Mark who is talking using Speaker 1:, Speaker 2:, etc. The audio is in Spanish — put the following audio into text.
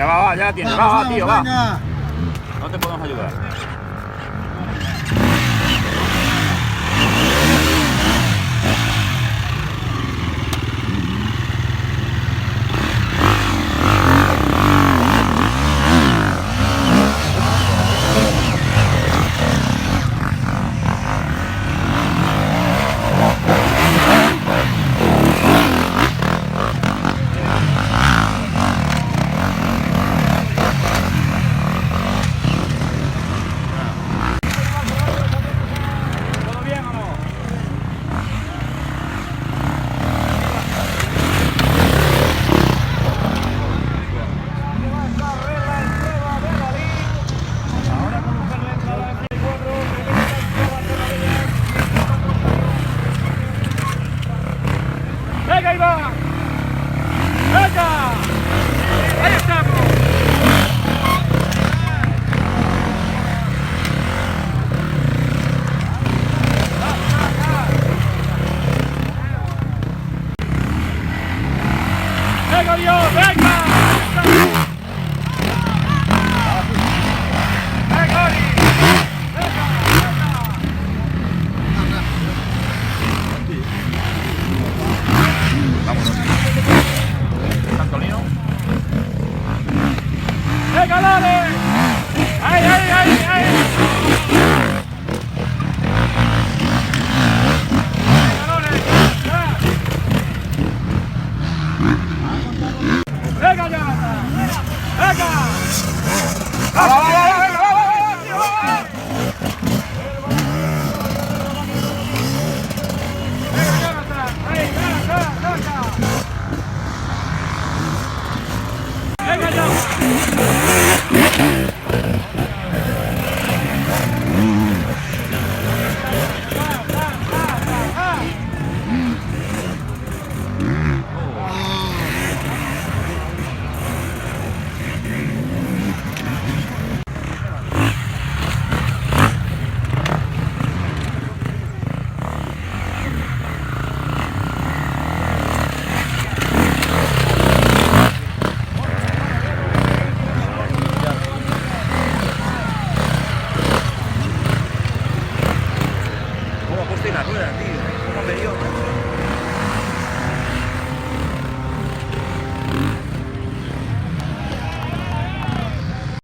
Speaker 1: Venga, va, ya la tienes. Va, tío, va. No te podemos ayudar.
Speaker 2: ¡Venga, Iván! ¡Venga! ¡Ahí estamos! ¡Venga, Dios! ¡Venga! ¡Venga, Oli! ¡Venga!
Speaker 1: Vámonos. Antolino.
Speaker 2: ¡Venga, dale! ¡Ahí, ahí, ahí, ahí! ¡Venga, dale! ¡Venga, ya! ¡Venga!
Speaker 1: ¡Va, va, va!